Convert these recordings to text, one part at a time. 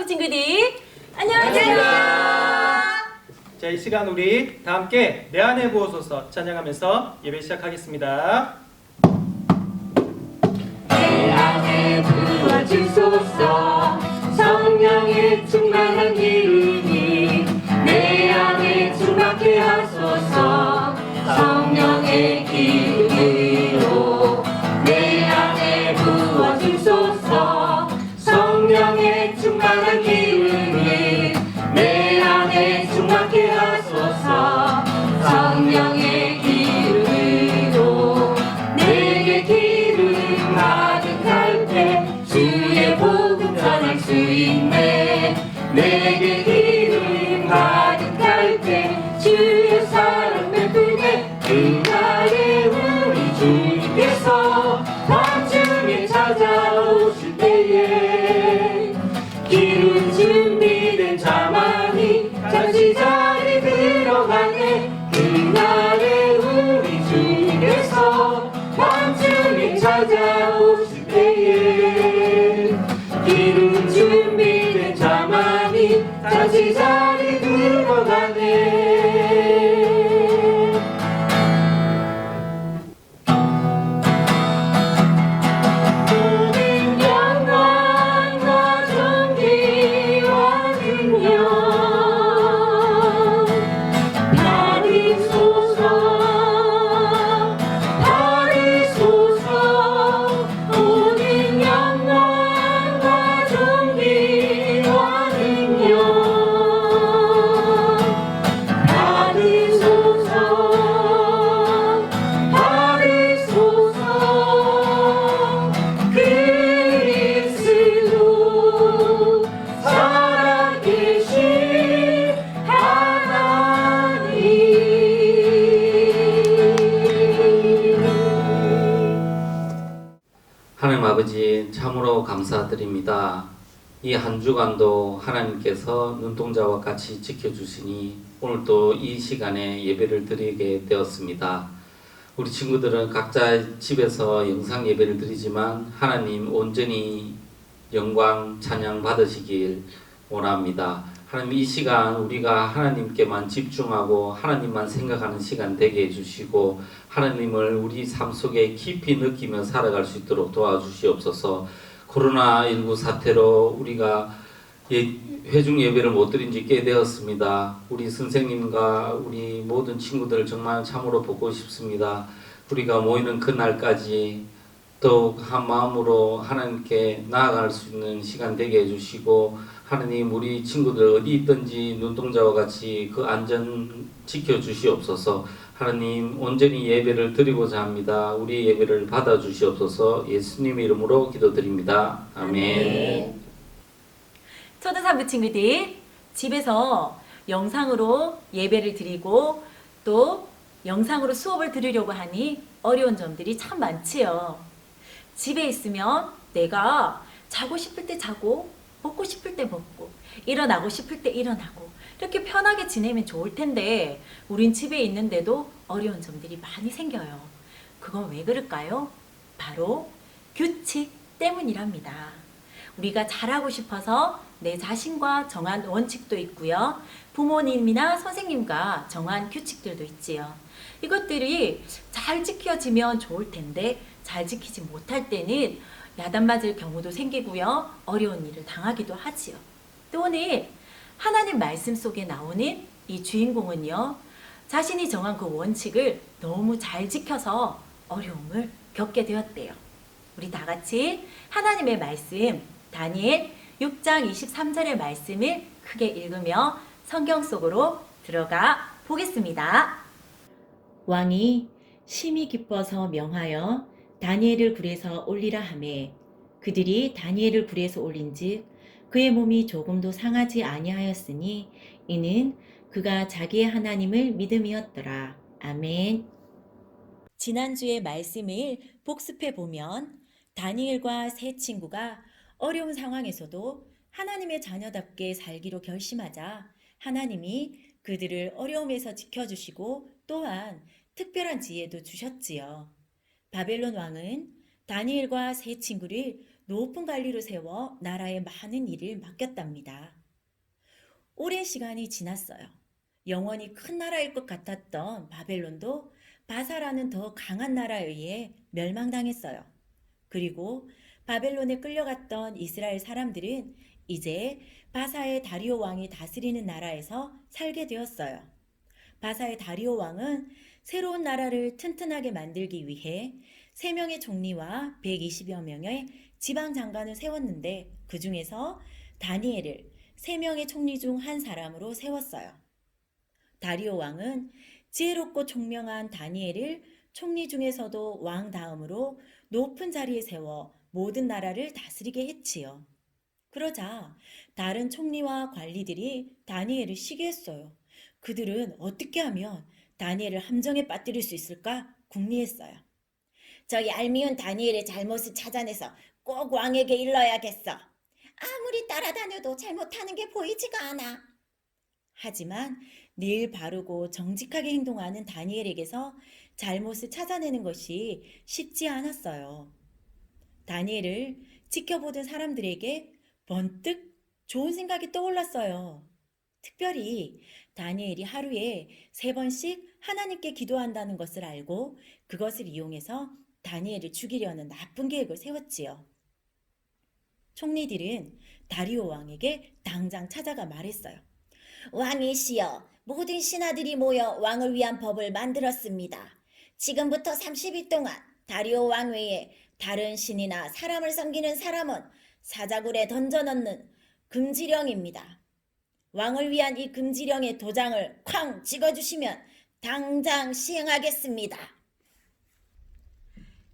사부 친구들 안녕하세요. 자, 이 시간 우리 다 함께 내 안에 부어소서 찬양하면서 예배 시작하겠습니다. 내 안에 부어주소서 성령의 충만한 기름이 내 안에 충만케 하소서 성령의 기름으로 내 안에 부어주소서 성령의 충만한 기름이 내 안에 충만케 하소서 성령의 기름으로 내게 기름 가득할 때 주의 복음 전할 수 있네 내게 기름 가득할 때 주의 사랑 베푸네 그날에 우리 주님께서 밤중에 찾아오실 때에 기름 준비된 자만이 잠시 자리 들어가네 그날에 우리 주님께서 밤중에 찾아오실 때에 기름 준비된 자만이 잠시 자리 들어가네 모든 영광과 존귀와 능력 받으소서 받으소서 모든 영광과 존귀와 능력 받으소서 받으소서 그리스도 살아계신 하나님 아버지 참으로 감사드립니다. 이 한 주간도 하나님께서 눈동자와 같이 지켜주시니 오늘도 이 시간에 예배를 드리게 되었습니다. 우리 친구들은 각자 집에서 영상 예배를 드리지만 하나님 온전히 영광 찬양 받으시길 원합니다. 하나님 이 시간 우리가 하나님께만 집중하고 하나님만 생각하는 시간 되게 해주시고 하나님을 우리 삶 속에 깊이 느끼며 살아갈 수 있도록 도와주시옵소서. 코로나19 사태로 우리가 회중 예배를 못 드린 지 꽤 되었습니다. 우리 선생님과 우리 모든 친구들 정말 참으로 보고 싶습니다. 우리가 모이는 그날까지 더욱 한 마음으로 하나님께 나아갈 수 있는 시간 되게 해주시고 하나님 우리 친구들 어디 있든지 눈동자와 같이 그 안전 지켜주시옵소서. 하나님 온전히 예배를 드리고자 합니다. 우리 예배를 받아주시옵소서. 예수님 이름으로 기도드립니다. 아멘. 초등 사부 친구들 집에서 영상으로 예배를 드리고 또 영상으로 수업을 들으려고 하니 어려운 점들이 참 많지요. 집에 있으면 내가 자고 싶을 때 자고 먹고 싶을 때 먹고 일어나고 싶을 때 일어나고 이렇게 편하게 지내면 좋을 텐데 우린 집에 있는데도 어려운 점들이 많이 생겨요. 그건 왜 그럴까요? 바로 규칙 때문이랍니다. 우리가 잘하고 싶어서 내 자신과 정한 원칙도 있고요. 부모님이나 선생님과 정한 규칙들도 있지요. 이것들이 잘 지켜지면 좋을 텐데 잘 지키지 못할 때는 야단맞을 경우도 생기고요. 어려운 일을 당하기도 하지요. 또 오늘 하나님 말씀 속에 나오는 이 주인공은요. 자신이 정한 그 원칙을 너무 잘 지켜서 어려움을 겪게 되었대요. 우리 다 같이 하나님의 말씀 다니엘 6장 23절의 말씀을 크게 읽으며 성경 속으로 들어가 보겠습니다. 왕이 심히 기뻐서 명하여 다니엘을 굴에서 올리라 하매 그들이 다니엘을 굴에서 올린즉 그의 몸이 조금도 상하지 아니하였으니 이는 그가 자기의 하나님을 믿음이었더라. 아멘. 지난주의 말씀을 복습해 보면 다니엘과 세 친구가 어려운 상황에서도 하나님의 자녀답게 살기로 결심하자 하나님이 그들을 어려움에서 지켜주시고 또한 특별한 지혜도 주셨지요. 바벨론 왕은 다니엘과 세 친구를 높은 관리로 세워 나라에 많은 일을 맡겼답니다. 오랜 시간이 지났어요. 영원히 큰 나라일 것 같았던 바벨론도 바사라는 더 강한 나라에 의해 멸망당했어요. 그리고 바벨론에 끌려갔던 이스라엘 사람들은 이제 바사의 다리오 왕이 다스리는 나라에서 살게 되었어요. 바사의 다리오 왕은 새로운 나라를 튼튼하게 만들기 위해 3명의 총리와 120여 명의 지방 장관을 세웠는데 그 중에서 다니엘을 3명의 총리 중 한 사람으로 세웠어요. 다리오 왕은 지혜롭고 총명한 다니엘을 총리 중에서도 왕 다음으로 높은 자리에 세워 모든 나라를 다스리게 했지요. 그러자 다른 총리와 관리들이 다니엘을 시기했어요. 그들은 어떻게 하면 다니엘을 함정에 빠뜨릴 수 있을까 궁리했어요. 저 얄미운 다니엘의 잘못을 찾아내서 꼭 왕에게 일러야겠어. 아무리 따라다녀도 잘못하는 게 보이지가 않아. 하지만 늘 바르고 정직하게 행동하는 다니엘에게서 잘못을 찾아내는 것이 쉽지 않았어요. 다니엘을 지켜보던 사람들에게 번뜩 좋은 생각이 떠올랐어요. 특별히 다니엘이 하루에 3번씩 하나님께 기도한다는 것을 알고 그것을 이용해서 다니엘을 죽이려는 나쁜 계획을 세웠지요. 총리들은 다리오 왕에게 당장 찾아가 말했어요. 왕이시여, 모든 신하들이 모여 왕을 위한 법을 만들었습니다. 지금부터 30일 동안 다리오 왕 외에 다른 신이나 사람을 섬기는 사람은 사자굴에 던져넣는 금지령입니다. 왕을 위한 이 금지령의 도장을 쾅 찍어주시면 당장 시행하겠습니다.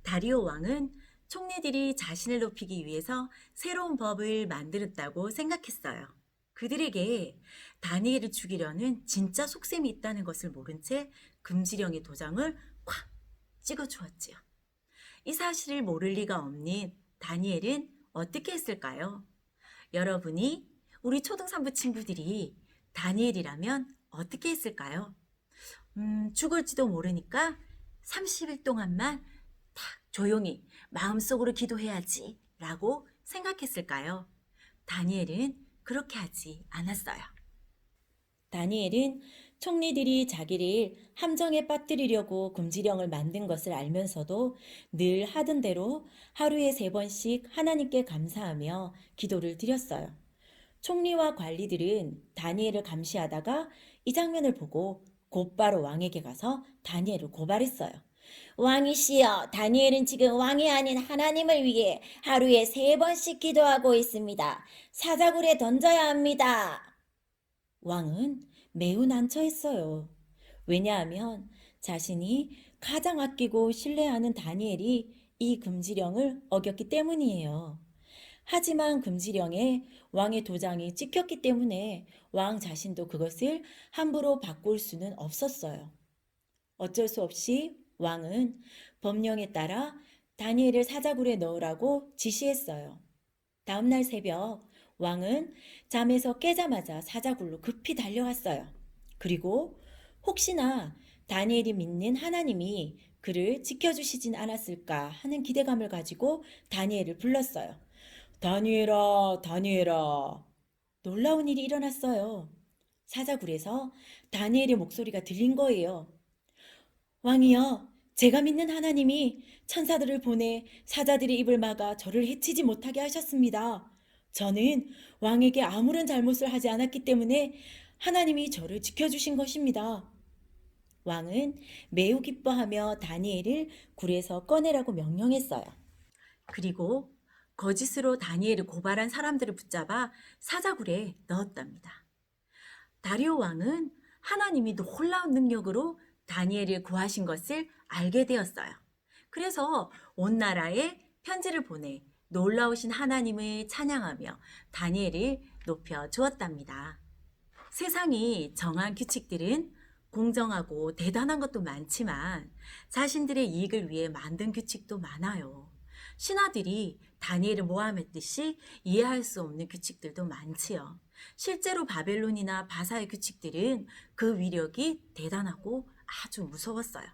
다리오 왕은 총리들이 자신을 높이기 위해서 새로운 법을 만들었다고 생각했어요. 그들에게 다니엘을 죽이려는 진짜 속셈이 있다는 것을 모른 채 금지령의 도장을 콱 찍어주었지요. 이 사실을 모를 리가 없는 다니엘은 어떻게 했을까요? 여러분이 우리 초등산부 친구들이 다니엘이라면 어떻게 했을까요? 죽을지도 모르니까 30일 동안만 딱 조용히 마음속으로 기도해야지 라고 생각했을까요? 다니엘은 그렇게 하지 않았어요. 다니엘은 총리들이 자기를 함정에 빠뜨리려고 금지령을 만든 것을 알면서도 늘 하던 대로 하루에 3번씩 하나님께 감사하며 기도를 드렸어요. 총리와 관리들은 다니엘을 감시하다가 이 장면을 보고 곧바로 왕에게 가서 다니엘을 고발했어요. 왕이시여, 다니엘은 지금 왕이 아닌 하나님을 위해 하루에 3번씩 기도하고 있습니다. 사자굴에 던져야 합니다. 왕은 매우 난처했어요. 왜냐하면 자신이 가장 아끼고 신뢰하는 다니엘이 이 금지령을 어겼기 때문이에요. 하지만 금지령에 왕의 도장이 찍혔기 때문에 왕 자신도 그것을 함부로 바꿀 수는 없었어요. 어쩔 수 없이 왕은 법령에 따라 다니엘을 사자굴에 넣으라고 지시했어요. 다음날 새벽 왕은 잠에서 깨자마자 사자굴로 급히 달려왔어요. 그리고 혹시나 다니엘이 믿는 하나님이 그를 지켜주시진 않았을까 하는 기대감을 가지고 다니엘을 불렀어요. 다니엘아, 다니엘아. 놀라운 일이 일어났어요. 사자굴에서 다니엘의 목소리가 들린 거예요. 왕이여, 제가 믿는 하나님이 천사들을 보내 사자들의 입을 막아 저를 해치지 못하게 하셨습니다. 저는 왕에게 아무런 잘못을 하지 않았기 때문에 하나님이 저를 지켜주신 것입니다. 왕은 매우 기뻐하며 다니엘을 굴에서 꺼내라고 명령했어요. 그리고 거짓으로 다니엘을 고발한 사람들을 붙잡아 사자굴에 넣었답니다. 다리오 왕은 하나님이 놀라운 능력으로 다니엘을 구하신 것을 알게 되었어요. 그래서 온 나라에 편지를 보내 놀라우신 하나님을 찬양하며 다니엘을 높여 주었답니다. 세상이 정한 규칙들은 공정하고 대단한 것도 많지만 자신들의 이익을 위해 만든 규칙도 많아요. 신하들이 다니엘을 모함했듯이 이해할 수 없는 규칙들도 많지요. 실제로 바벨론이나 바사의 규칙들은 그 위력이 대단하고 아주 무서웠어요.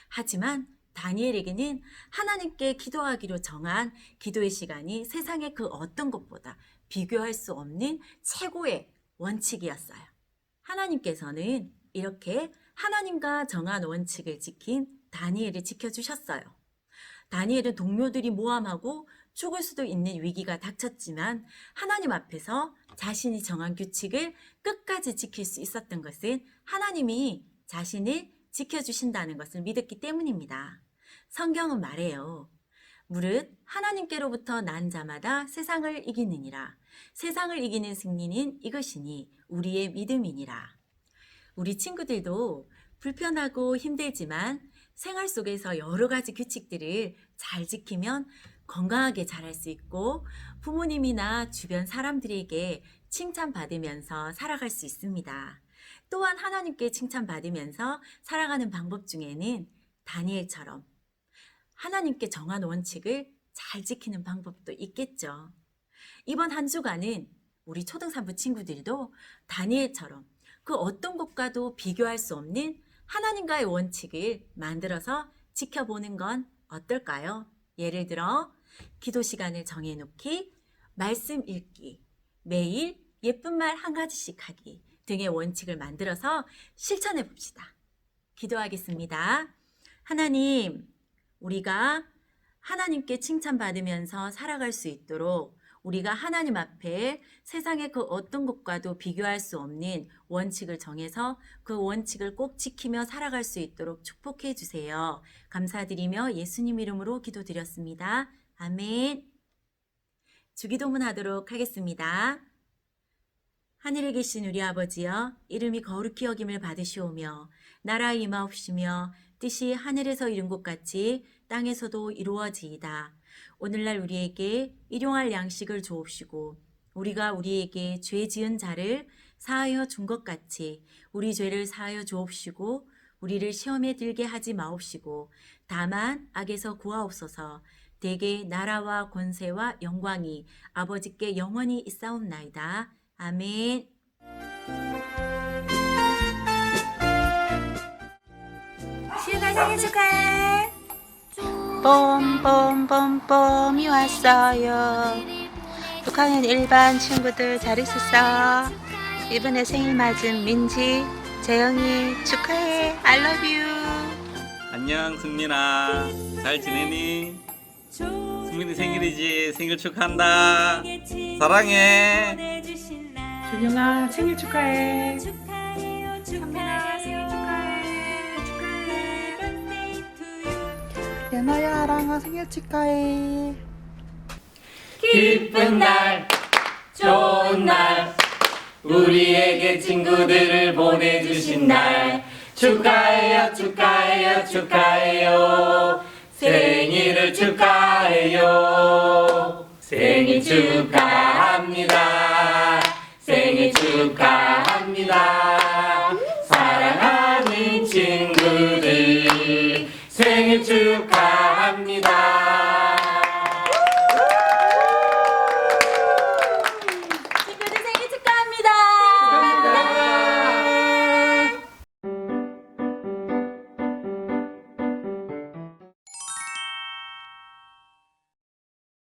하지만 다니엘에게는 하나님께 기도하기로 정한 기도의 시간이 세상의 그 어떤 것보다 비교할 수 없는 최고의 원칙이었어요. 하나님께서는 이렇게 하나님과 정한 원칙을 지킨 다니엘을 지켜주셨어요. 다니엘은 동료들이 모함하고 죽을 수도 있는 위기가 닥쳤지만 하나님 앞에서 자신이 정한 규칙을 끝까지 지킬 수 있었던 것은 하나님이 자신을 지켜주신다는 것을 믿었기 때문입니다. 성경은 말해요. 무릇 하나님께로부터 난 자마다 세상을 이기느니라. 세상을 이기는 승리는 이것이니 우리의 믿음이니라. 우리 친구들도 불편하고 힘들지만 생활 속에서 여러 가지 규칙들을 잘 지키면 건강하게 자랄 수 있고 부모님이나 주변 사람들에게 칭찬받으면서 살아갈 수 있습니다. 또한 하나님께 칭찬받으면서 살아가는 방법 중에는 다니엘처럼 하나님께 정한 원칙을 잘 지키는 방법도 있겠죠. 이번 한 주간은 우리 초등산부 친구들도 다니엘처럼 그 어떤 것과도 비교할 수 없는 하나님과의 원칙을 만들어서 지켜보는 건 어떨까요? 예를 들어 기도 시간을 정해놓기, 말씀 읽기, 매일 예쁜 말 한 가지씩 하기 등의 원칙을 만들어서 실천해 봅시다. 기도하겠습니다. 하나님, 우리가 하나님께 칭찬받으면서 살아갈 수 있도록 우리가 하나님 앞에 세상의 그 어떤 것과도 비교할 수 없는 원칙을 정해서 그 원칙을 꼭 지키며 살아갈 수 있도록 축복해 주세요. 감사드리며 예수님 이름으로 기도드렸습니다. 아멘. 주기도문 하도록 하겠습니다. 하늘에 계신 우리 아버지여, 이름이 거룩히 여김을 받으시오며 나라 임하옵시며 뜻이 하늘에서 이룬 것 같이 땅에서도 이루어지이다. 오늘날 우리에게 일용할 양식을 주옵시고 우리가 우리에게 죄 지은 자를 사하여 준 것 같이 우리 죄를 사하여 주옵시고 우리를 시험에 들게 하지 마옵시고 다만 악에서 구하옵소서. 대개 나라와 권세와 영광이 아버지께 영원히 있사옵나이다. 아멘. 시은아 생일 축하해. 봄봄봄봄이 왔어요. 북한인 일반 친구들 잘 있었어. 이번에 생일 맞은 민지, 재영이 축하해. I love you. 안녕 승민아, 잘 지내니? 승민이 생일이지. 생일 축하한다. 사랑해. 준영아 생일 축하해. 선민아 생일 축하해. 예나야 아랑아 생일 축하해. 기쁜 날 좋은 날 우리에게 친구들을 보내주신 날 축하해요 축하해요 축하해요 생일을 축하해요 생일 축하합니다